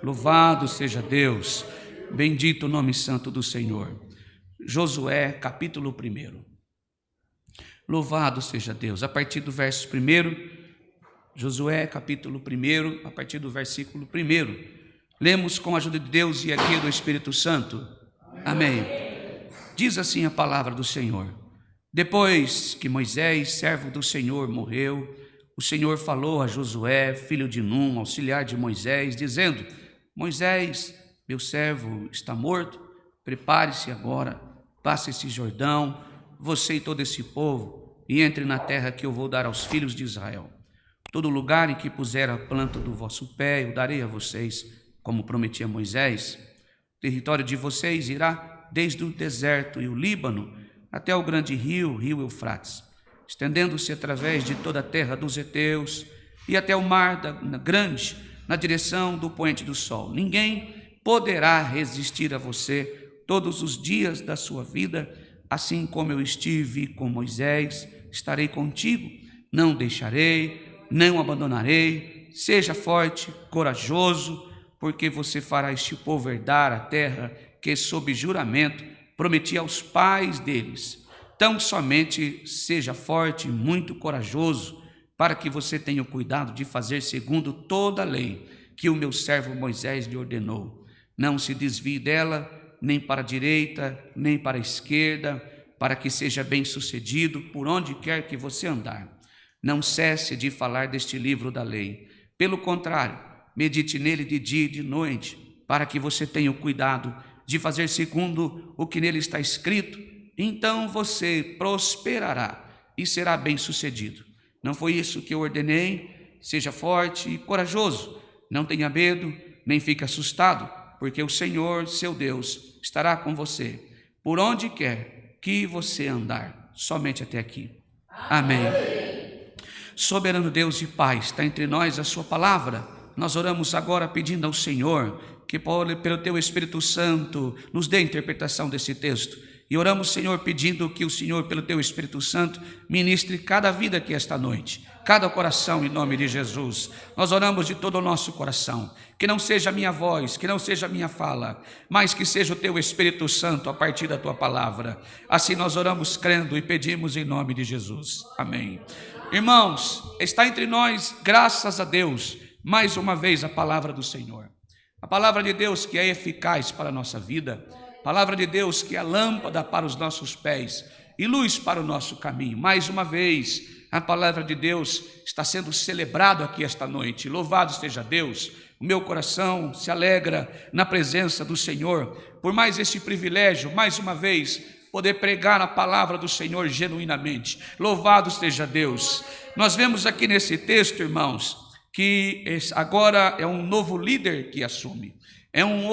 Louvado seja Deus, bendito o nome santo do Senhor. Josué, capítulo 1. Louvado seja Deus. A partir do verso 1, Josué, capítulo 1, a partir do versículo 1, lemos com a ajuda de Deus e a guia do Espírito Santo. Amém. Diz assim a palavra do Senhor. Depois que Moisés, servo do Senhor, morreu, o Senhor falou a Josué, filho de Num, auxiliar de Moisés, dizendo: Moisés, meu servo, está morto. Prepare-se agora, passe esse Jordão, você e todo esse povo, e entre na terra que eu vou dar aos filhos de Israel. Todo lugar em que puser a planta do vosso pé, eu darei a vocês, como prometi a Moisés. O território de vocês irá desde o deserto e o Líbano até o grande rio Eufrates, estendendo-se através de toda a terra dos heteus e até o mar grande, na direção do poente do sol. Ninguém poderá resistir a você todos os dias da sua vida, assim como eu estive com Moisés, estarei contigo, não deixarei, não abandonarei. Seja forte, corajoso, porque você fará este povo herdar a terra que, sob juramento, prometi aos pais deles. Tão somente seja forte e muito corajoso, para que você tenha o cuidado de fazer segundo toda a lei que o meu servo Moisés lhe ordenou. Não se desvie dela, nem para a direita, nem para a esquerda, para que seja bem-sucedido por onde quer que você andar. Não cesse de falar deste livro da lei. Pelo contrário, medite nele de dia e de noite, para que você tenha o cuidado de fazer segundo o que nele está escrito. Então você prosperará e será bem-sucedido. Não foi isso que eu ordenei? Seja forte e corajoso. Não tenha medo, nem fique assustado, porque o Senhor, seu Deus, estará com você, por onde quer que você andar. Somente até aqui. Amém. Soberano Deus e Pai, está entre nós a sua palavra. Nós oramos agora pedindo ao Senhor que, pelo teu Espírito Santo, nos dê a interpretação desse texto. E oramos, Senhor, pedindo que o Senhor, pelo teu Espírito Santo, ministre cada vida aqui esta noite, cada coração, em nome de Jesus. Nós oramos de todo o nosso coração, que não seja a minha voz, que não seja a minha fala, mas que seja o teu Espírito Santo a partir da tua palavra. Assim nós oramos crendo e pedimos em nome de Jesus. Amém. Irmãos, está entre nós, graças a Deus, mais uma vez a palavra do Senhor. A palavra de Deus que é eficaz para a nossa vida, palavra de Deus que é lâmpada para os nossos pés e luz para o nosso caminho. Mais uma vez, a palavra de Deus está sendo celebrado aqui esta noite. Louvado seja Deus. O meu coração se alegra na presença do Senhor, por mais esse privilégio, mais uma vez, poder pregar a palavra do Senhor genuinamente. Louvado seja Deus. Nós vemos aqui nesse texto, irmãos, que agora é um novo líder que assume. É um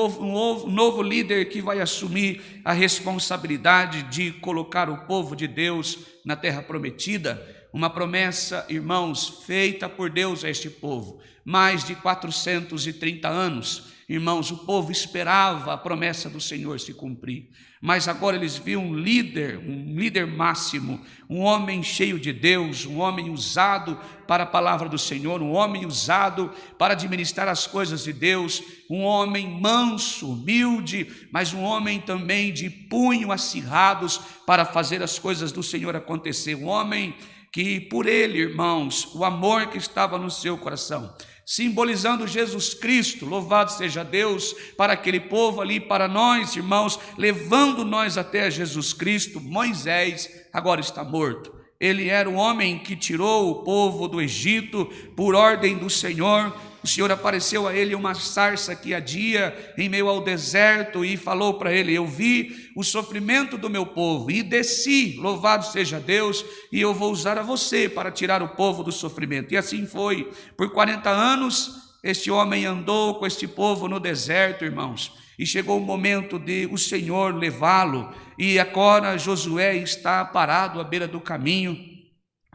novo líder que vai assumir a responsabilidade de colocar o povo de Deus na terra prometida. Uma promessa, irmãos, feita por Deus a este povo. Mais de 430 anos, irmãos, o povo esperava a promessa do Senhor se cumprir. Mas agora eles viam um líder máximo, um homem cheio de Deus, um homem usado para a palavra do Senhor, um homem usado para administrar as coisas de Deus, um homem manso, humilde, mas um homem também de punho acirrados para fazer as coisas do Senhor acontecer. Um homem que por ele, irmãos, o amor que estava no seu coração, simbolizando Jesus Cristo, louvado seja Deus, para aquele povo ali, para nós, irmãos, levando nós até Jesus Cristo. Moisés agora está morto. Ele era o homem que tirou o povo do Egito por ordem do Senhor. O Senhor apareceu a ele uma sarça que ardia em meio ao deserto e falou para ele: eu vi o sofrimento do meu povo e desci, louvado seja Deus, e eu vou usar a você para tirar o povo do sofrimento. E assim foi. Por 40 anos este homem andou com este povo no deserto, irmãos, e chegou o momento de o Senhor levá-lo, e agora Josué está parado à beira do caminho,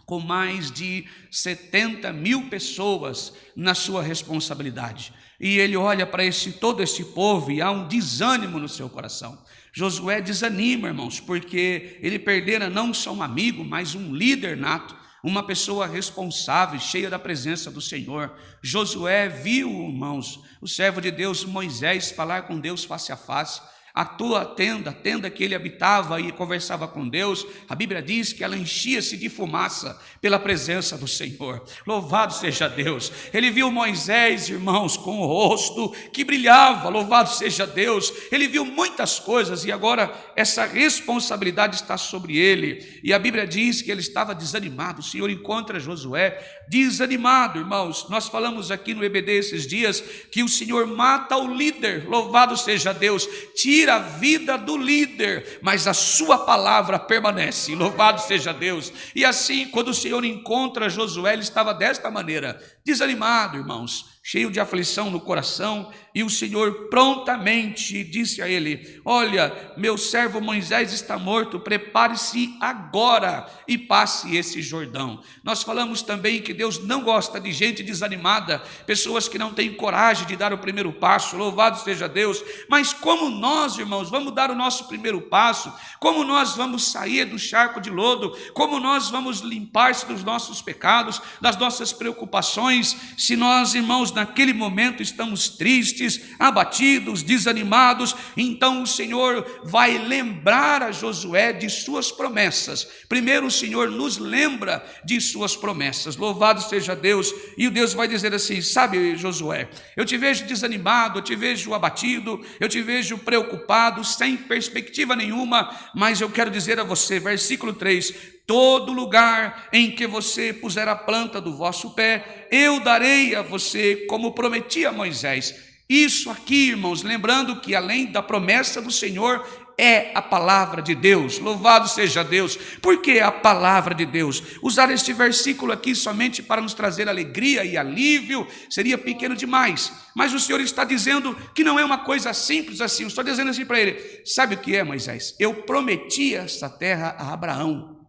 com mais de 70 mil pessoas na sua responsabilidade. E ele olha para todo esse povo e há um desânimo no seu coração. Josué desanima, irmãos, porque ele perdera não só um amigo, mas um líder nato, uma pessoa responsável, cheia da presença do Senhor. Josué viu, irmãos, o servo de Deus Moisés falar com Deus face a face. A tua tenda, a tenda que ele habitava e conversava com Deus, a Bíblia diz que ela enchia-se de fumaça pela presença do Senhor. Louvado seja Deus. Ele viu Moisés, irmãos, com o rosto que brilhava. Louvado seja Deus. Ele viu muitas coisas e agora essa responsabilidade está sobre ele. E a Bíblia diz que ele estava desanimado. O Senhor encontra Josué desanimado, irmãos. Nós falamos aqui no EBD esses dias que o Senhor mata o líder. Louvado seja Deus. Tira a vida do líder, mas a sua palavra permanece. Louvado seja Deus. E assim, quando o Senhor encontra Josué, ele estava desta maneira, desanimado, irmãos, cheio de aflição no coração, e o Senhor prontamente disse a ele: olha, meu servo Moisés está morto, prepare-se agora e passe esse Jordão. Nós falamos também que Deus não gosta de gente desanimada, pessoas que não têm coragem de dar o primeiro passo. Louvado seja Deus. Mas como nós, irmãos, vamos dar o nosso primeiro passo? Como nós vamos sair do charco de lodo? Como nós vamos limpar-se dos nossos pecados, das nossas preocupações, se nós, irmãos, naquele momento estamos tristes, abatidos, desanimados? Então o Senhor vai lembrar a Josué de suas promessas. Primeiro o Senhor nos lembra de suas promessas. Louvado seja Deus. E o Deus vai dizer assim: sabe, Josué, eu te vejo desanimado, eu te vejo abatido, eu te vejo preocupado, sem perspectiva nenhuma, mas eu quero dizer a você, versículo 3: todo lugar em que você puser a planta do vosso pé, eu darei a você, como prometi a Moisés. Isso aqui, irmãos, lembrando que além da promessa do Senhor, é a palavra de Deus. Louvado seja Deus. Por que a palavra de Deus? Usar este versículo aqui somente para nos trazer alegria e alívio seria pequeno demais. Mas o Senhor está dizendo que não é uma coisa simples assim. Eu estou dizendo assim para ele: sabe o que é, Moisés? Eu prometi essa terra a Abraão.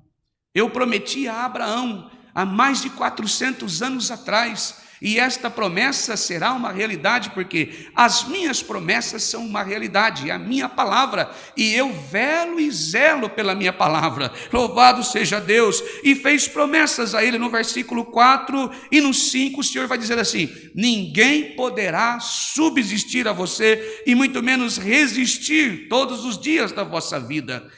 Eu prometi a Abraão há mais de 400 anos atrás, e esta promessa será uma realidade, porque as minhas promessas são uma realidade, a minha palavra, e eu velo e zelo pela minha palavra. Louvado seja Deus. E fez promessas a ele no versículo 4 e no 5, o Senhor vai dizer assim: ninguém poderá subsistir a você, e muito menos resistir todos os dias da vossa vida.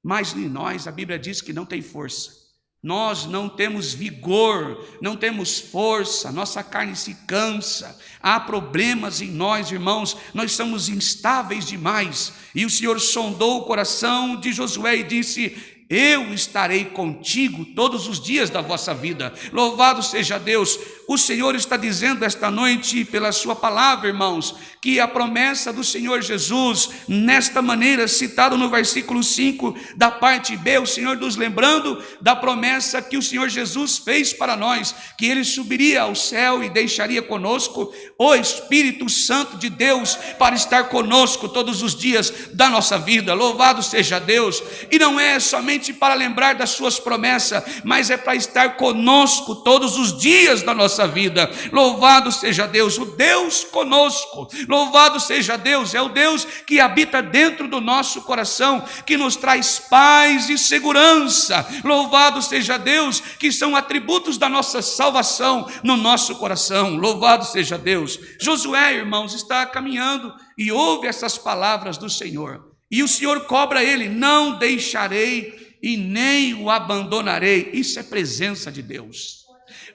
Mas em nós, a Bíblia diz que não tem força. Nós não temos vigor, não temos força, nossa carne se cansa, há problemas em nós, irmãos, nós somos instáveis demais. E o Senhor sondou o coração de Josué e disse: eu estarei contigo todos os dias da vossa vida. Louvado seja Deus. O Senhor está dizendo esta noite, pela sua palavra, irmãos, que a promessa do Senhor Jesus, nesta maneira, citado no versículo 5, da parte B, o Senhor nos lembrando da promessa que o Senhor Jesus fez para nós, que Ele subiria ao céu e deixaria conosco o Espírito Santo de Deus para estar conosco todos os dias da nossa vida. Louvado seja Deus. E não é somente para lembrar das suas promessas, mas é para estar conosco todos os dias da nossa vida. Louvado seja Deus, o Deus conosco. Louvado seja Deus, é o Deus que habita dentro do nosso coração, que nos traz paz e segurança. Louvado seja Deus, que são atributos da nossa salvação no nosso coração. Louvado seja Deus. Josué, irmãos, está caminhando e ouve essas palavras do Senhor. E o Senhor cobra ele: não deixarei e nem o abandonarei. Isso é presença de Deus.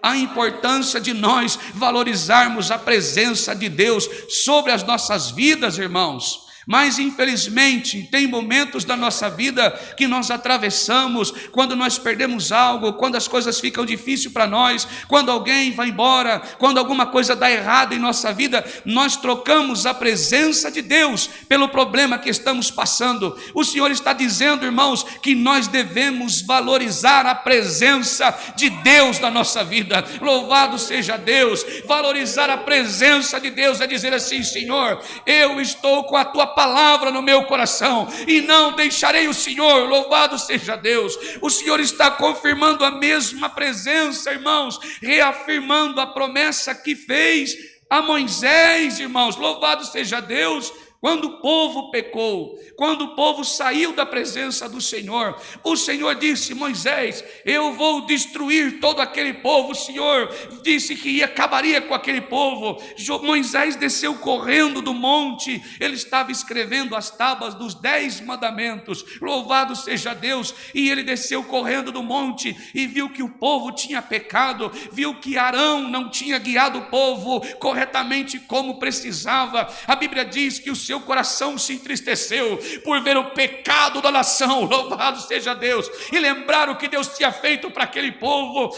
A importância de nós valorizarmos a presença de Deus sobre as nossas vidas, irmãos. Mas infelizmente tem momentos da nossa vida que nós atravessamos, quando nós perdemos algo, quando as coisas ficam difíceis para nós, quando alguém vai embora, quando alguma coisa dá errado em nossa vida, nós trocamos a presença de Deus pelo problema que estamos passando. O Senhor está dizendo, irmãos, que nós devemos valorizar a presença de Deus na nossa vida. Louvado seja Deus. Valorizar a presença de Deus é dizer assim: Senhor, eu estou com a tua palavra no meu coração e não deixarei o Senhor. Louvado seja Deus. O Senhor está confirmando a mesma presença, irmãos, reafirmando a promessa que fez a Moisés, irmãos. Louvado seja Deus. Quando o povo pecou, quando o povo saiu da presença do Senhor, o Senhor disse: Moisés, eu vou destruir todo aquele povo. O Senhor disse que acabaria com aquele povo. Moisés desceu correndo do monte, ele estava escrevendo as tábuas dos 10 mandamentos, louvado seja Deus, e ele desceu correndo do monte e viu que o povo tinha pecado, viu que Arão não tinha guiado o povo corretamente como precisava. A Bíblia diz que o seu coração se entristeceu por ver o pecado da nação, louvado seja Deus, e lembrar o que Deus tinha feito para aquele povo.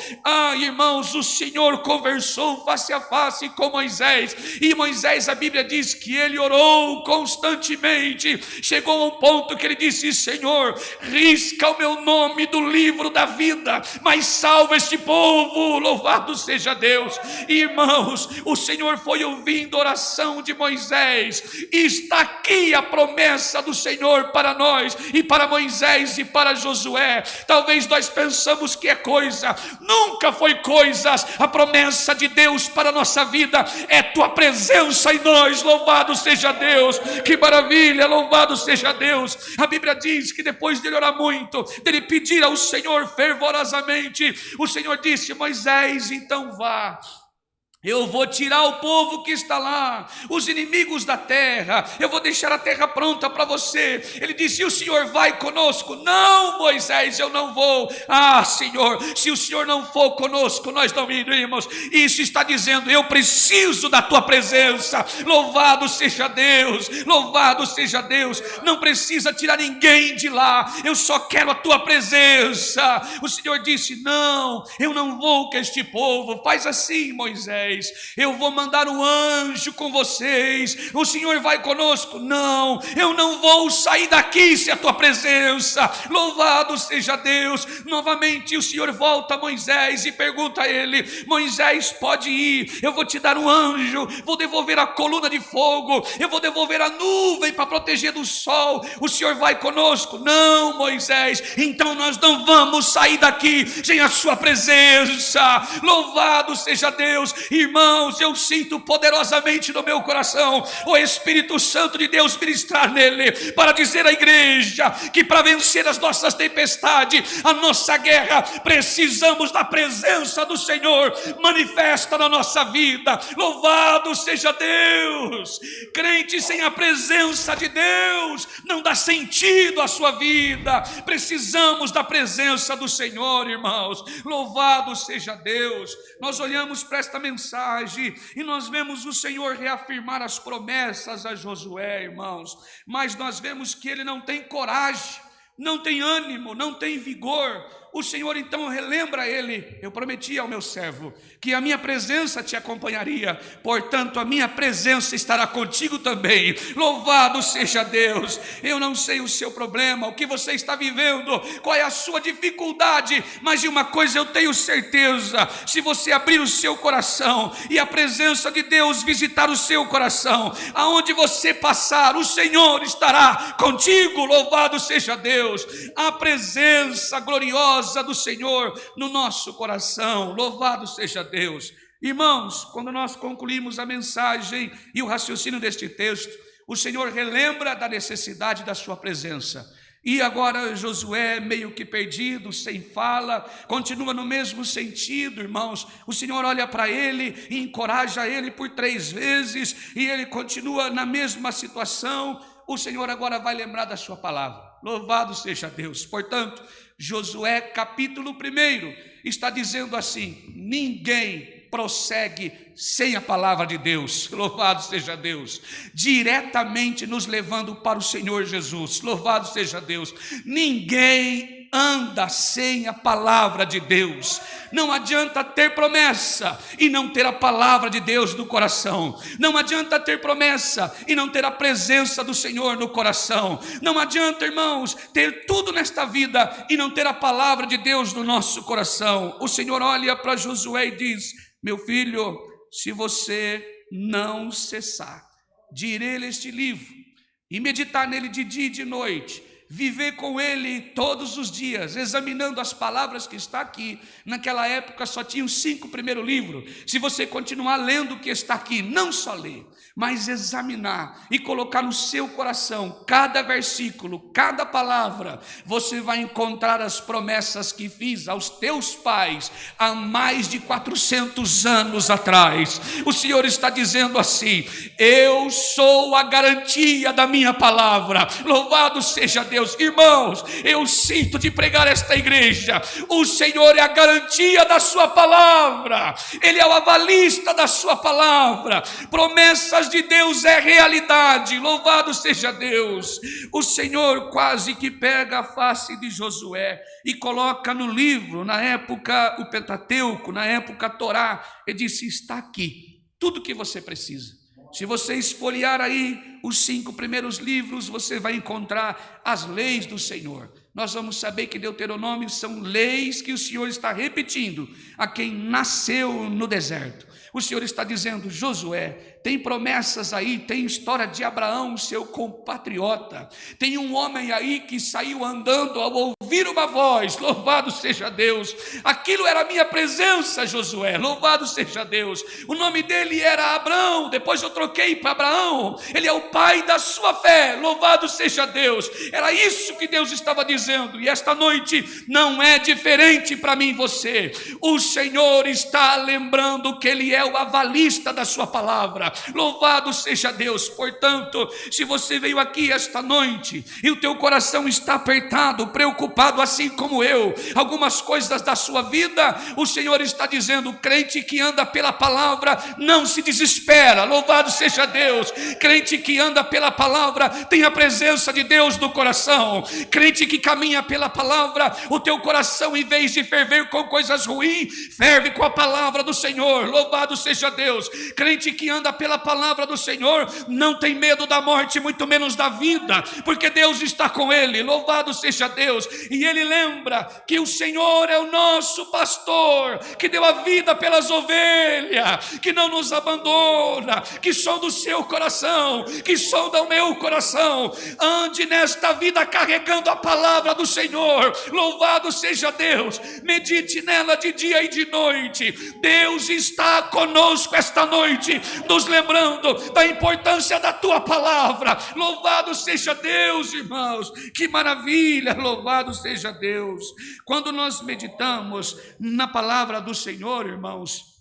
Irmãos, o Senhor conversou face a face com Moisés, e Moisés, a Bíblia diz que ele orou constantemente, chegou a um ponto que ele disse: Senhor, risca o meu nome do livro da vida, mas salva este povo, louvado seja Deus. Irmãos, o Senhor foi ouvindo a oração de Moisés, e está aqui a promessa do Senhor para nós, e para Moisés e para Josué. Talvez nós pensamos que é coisa, nunca foi coisas. A promessa de Deus para a nossa vida é tua presença em nós, louvado seja Deus. Que maravilha, louvado seja Deus. A Bíblia diz que depois dele orar muito, dele pedir ao Senhor fervorosamente, o Senhor disse: Moisés, então vá, eu vou tirar o povo que está lá, os inimigos da terra, eu vou deixar a terra pronta para você. Ele disse: e o Senhor vai conosco? Não, Moisés, eu não vou. Senhor, se o Senhor não for conosco, nós não iremos. Isso está dizendo: eu preciso da tua presença. Louvado seja Deus, louvado seja Deus. Não precisa tirar ninguém de lá, eu só quero a tua presença. O Senhor disse: não, eu não vou com este povo. Faz assim, Moisés, eu vou mandar um anjo com vocês. O Senhor vai conosco? Não, eu não vou sair daqui sem a tua presença. Louvado seja Deus. Novamente o Senhor volta a Moisés e pergunta a ele: Moisés, pode ir, eu vou te dar um anjo, vou devolver a coluna de fogo, eu vou devolver a nuvem para proteger do sol. O Senhor vai conosco? Não, Moisés, então nós não vamos sair daqui sem a sua presença. Louvado seja Deus. Irmãos, eu sinto poderosamente no meu coração o Espírito Santo de Deus ministrar nele, para dizer à igreja que para vencer as nossas tempestades, a nossa guerra, precisamos da presença do Senhor manifesta na nossa vida. Louvado seja Deus. Crente sem a presença de Deus não dá sentido à sua vida. Precisamos da presença do Senhor, irmãos. Louvado seja Deus. Nós olhamos para esta mensagem e nós vemos o Senhor reafirmar as promessas a Josué, irmãos, mas nós vemos que ele não tem coragem, não tem ânimo, não tem vigor. O Senhor então relembra a ele: eu prometi ao meu servo que a minha presença te acompanharia, portanto a minha presença estará contigo também. Louvado seja Deus. Eu não sei o seu problema, o que você está vivendo, qual é a sua dificuldade, mas de uma coisa eu tenho certeza: se você abrir o seu coração e a presença de Deus visitar o seu coração, aonde você passar, o Senhor estará contigo. Louvado seja Deus. A presença gloriosa do Senhor no nosso coração. Louvado seja Deus. Irmãos, quando nós concluímos a mensagem e o raciocínio deste texto, o Senhor relembra da necessidade da sua presença. E agora Josué, meio que perdido, sem fala, continua no mesmo sentido, irmãos. O Senhor olha para ele e encoraja ele por 3 vezes, e ele continua na mesma situação. O Senhor agora vai lembrar da sua palavra. Louvado seja Deus. Portanto, Josué capítulo 1 está dizendo assim: ninguém prossegue sem a palavra de Deus. Louvado seja Deus. Diretamente nos levando para o Senhor Jesus. Louvado seja Deus. Ninguém anda sem a palavra de Deus. Não adianta ter promessa e não ter a palavra de Deus no coração. Não adianta ter promessa e não ter a presença do Senhor no coração. Não adianta, irmãos, ter tudo nesta vida e não ter a palavra de Deus no nosso coração. O Senhor olha para Josué e diz: meu filho, se você não cessar de ler este livro e meditar nele de dia e de noite, viver com Ele todos os dias, examinando as palavras que está aqui. Naquela época só tinha os 5 primeiros livros. Se você continuar lendo o que está aqui, não só ler, mas examinar e colocar no seu coração cada versículo, cada palavra, você vai encontrar as promessas que fiz aos teus pais há mais de 400 anos atrás. O Senhor está dizendo assim: eu sou a garantia da minha palavra. Louvado seja Deus. Irmãos, eu sinto de pregar esta igreja. O Senhor é a garantia da sua palavra, Ele é o avalista da sua palavra. Promessas de Deus é realidade. Louvado seja Deus. O Senhor quase que pega a face de Josué e coloca no livro, na época o Pentateuco, na época a Torá. Ele disse: está aqui tudo que você precisa. Se você esfolhear aí os 5 primeiros livros, você vai encontrar as leis do Senhor. Nós vamos saber que Deuteronômio são leis que o Senhor está repetindo a quem nasceu no deserto. O Senhor está dizendo: Josué, tem promessas aí, tem história de Abraão, seu compatriota. Tem um homem aí que saiu andando ao ouvir uma voz. Louvado seja Deus. Aquilo era a minha presença, Josué. Louvado seja Deus. O nome dele era Abrão, depois eu troquei para Abraão. Ele é o pai da sua fé. Louvado seja Deus. Era isso que Deus estava dizendo. E esta noite não é diferente para mim e você. O Senhor está lembrando que Ele é o avalista da sua palavra. Louvado seja Deus. Portanto, se você veio aqui esta noite e o teu coração está apertado, preocupado assim como eu, algumas coisas da sua vida, o Senhor está dizendo: crente que anda pela palavra não se desespera. Louvado seja Deus. Crente que anda pela palavra tem a presença de Deus no coração. Crente que caminha pela palavra, o teu coração, em vez de ferver com coisas ruins, ferve com a palavra do Senhor. Louvado seja Deus. Crente que anda pela palavra do Senhor não tem medo da morte, muito menos da vida, porque Deus está com ele. Louvado seja Deus. E ele lembra que o Senhor é o nosso pastor, que deu a vida pelas ovelhas, que não nos abandona, que sonda o seu coração, que sonda o meu coração. Ande nesta vida carregando a palavra do Senhor. Louvado seja Deus. Medite nela de dia e de noite. Deus está conosco esta noite, nos lembrando da importância da tua palavra. Louvado seja Deus, irmãos. Que maravilha. Louvado seja Deus. Quando nós meditamos na palavra do Senhor, irmãos,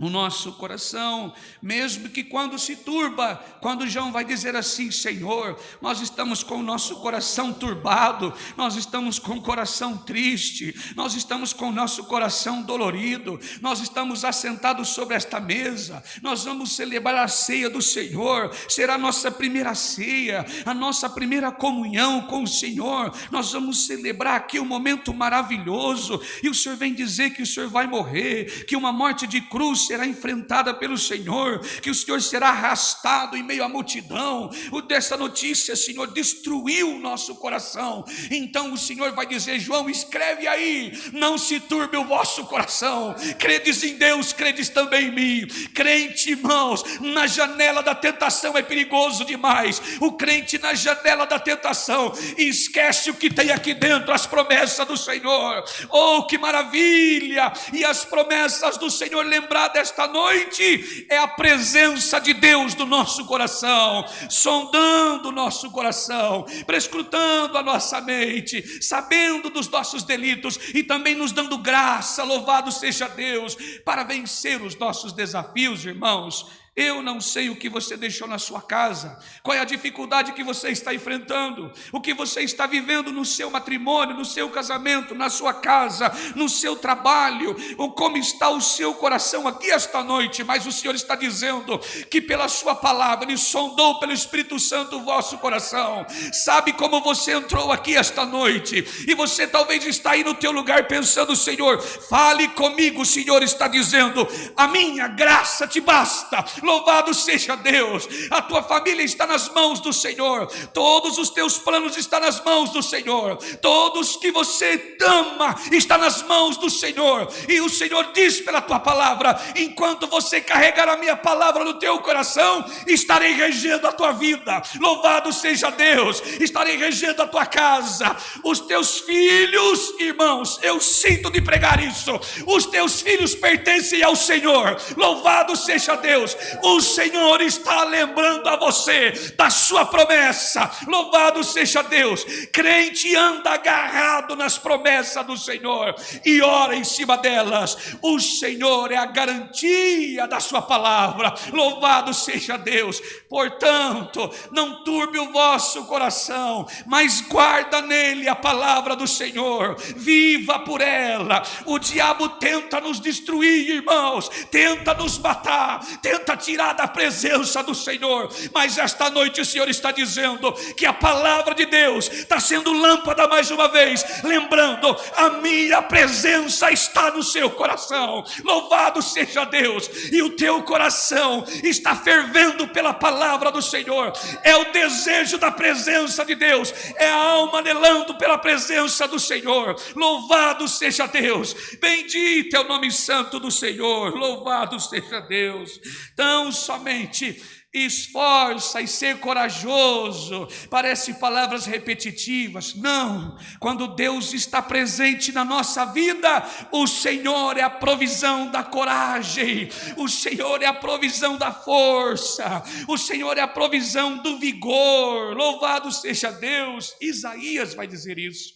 o nosso coração, mesmo que quando se turba, quando João vai dizer assim: Senhor, nós estamos com o nosso coração turbado, nós estamos com o coração triste, nós estamos com o nosso coração dolorido, nós estamos assentados sobre esta mesa, nós vamos celebrar a ceia do Senhor, será a nossa primeira ceia, a nossa primeira comunhão com o Senhor. Nós vamos celebrar aqui um momento maravilhoso, e o Senhor vem dizer que o Senhor vai morrer, que uma morte de cruz será enfrentada pelo Senhor, que o Senhor será arrastado em meio à multidão. Dessa notícia, Senhor, destruiu o nosso coração. Então o Senhor vai dizer: João, escreve aí, não se turbe o vosso coração. Credes em Deus, credes também em mim. Crente, irmãos, na janela da tentação é perigoso demais. O crente na janela da tentação esquece o que tem aqui dentro, as promessas do Senhor. Oh, que maravilha! E as promessas do Senhor, lembrar desta noite, é a presença de Deus no nosso coração, sondando o nosso coração, prescrutando a nossa mente, sabendo dos nossos delitos e também nos dando graça. Louvado seja Deus, para vencer os nossos desafios, irmãos. Eu não sei o que você deixou na sua casa, qual é a dificuldade que você está enfrentando, o que você está vivendo no seu matrimônio, no seu casamento, na sua casa, no seu trabalho, ou como está o seu coração aqui esta noite. Mas o Senhor está dizendo que pela sua palavra Ele sondou pelo Espírito Santo o vosso coração, sabe como você entrou aqui esta noite, e você talvez está aí no teu lugar pensando: Senhor, fale comigo. O Senhor está dizendo: a minha graça te basta. Louvado seja Deus. A tua família está nas mãos do Senhor. Todos os teus planos estão nas mãos do Senhor. Todos que você ama está nas mãos do Senhor. E o Senhor diz pela tua palavra: enquanto você carregar a minha palavra no teu coração, estarei regendo a tua vida. Louvado seja Deus. Estarei regendo a tua casa. Os teus filhos, irmãos, eu sinto de pregar isso. Os teus filhos pertencem ao Senhor. Louvado seja Deus. O Senhor está lembrando a você da sua promessa. Louvado seja Deus. Crente anda agarrado nas promessas do Senhor e ora em cima delas. O Senhor é a garantia da sua palavra. Louvado seja Deus. Portanto, não turbe o vosso coração, mas guarda nele a palavra do Senhor. Viva por ela. O diabo tenta nos destruir, irmãos, tenta nos matar, tenta tirar da presença do Senhor, mas esta noite o Senhor está dizendo que a palavra de Deus está sendo lâmpada mais uma vez, lembrando: a minha presença está no seu coração. Louvado seja Deus. E o teu coração está fervendo pela palavra do Senhor. É o desejo da presença de Deus, é a alma anelando pela presença do Senhor. Louvado seja Deus. Bendito é o nome santo do Senhor. Louvado seja Deus. Tão somente esforça e ser corajoso. Parece palavras repetitivas. Não, quando Deus está presente na nossa vida, o Senhor é a provisão da coragem, o Senhor é a provisão da força, o Senhor é a provisão do vigor. Louvado seja Deus. Isaías vai dizer isso,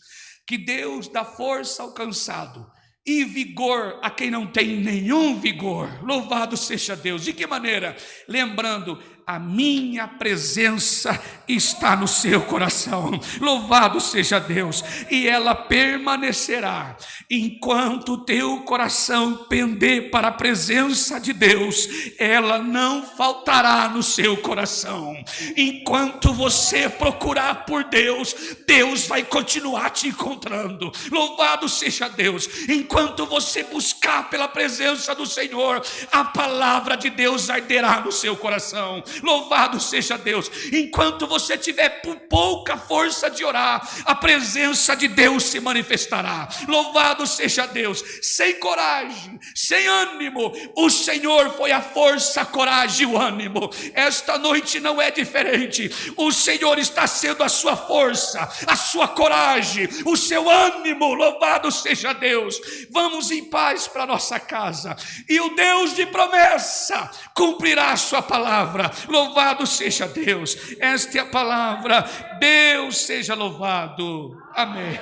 que Deus dá força ao cansado e vigor a quem não tem nenhum vigor. Louvado seja Deus. De que maneira? Lembrando: a minha presença está no seu coração. Louvado seja Deus. E ela permanecerá enquanto o teu coração pender para a presença de Deus. Ela não faltará no seu coração. Enquanto você procurar por Deus, Deus vai continuar te encontrando. Louvado seja Deus. Enquanto você buscar pela presença do Senhor, a palavra de Deus arderá no seu coração. Louvado seja Deus. Enquanto você tiver pouca força de orar, a presença de Deus se manifestará. Louvado seja Deus. Sem coragem, sem ânimo, o Senhor foi a força, a coragem e o ânimo. Esta noite não é diferente. O Senhor está sendo a sua força, a sua coragem, o seu ânimo. Louvado seja Deus. Vamos em paz para nossa casa, e o Deus de promessa cumprirá a sua palavra. Louvado seja Deus. Esta é a palavra. Deus seja louvado. Amém.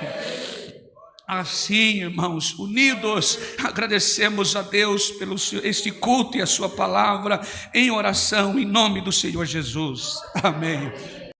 Assim, irmãos, unidos, agradecemos a Deus pelo este culto e a sua palavra em oração, em nome do Senhor Jesus. Amém.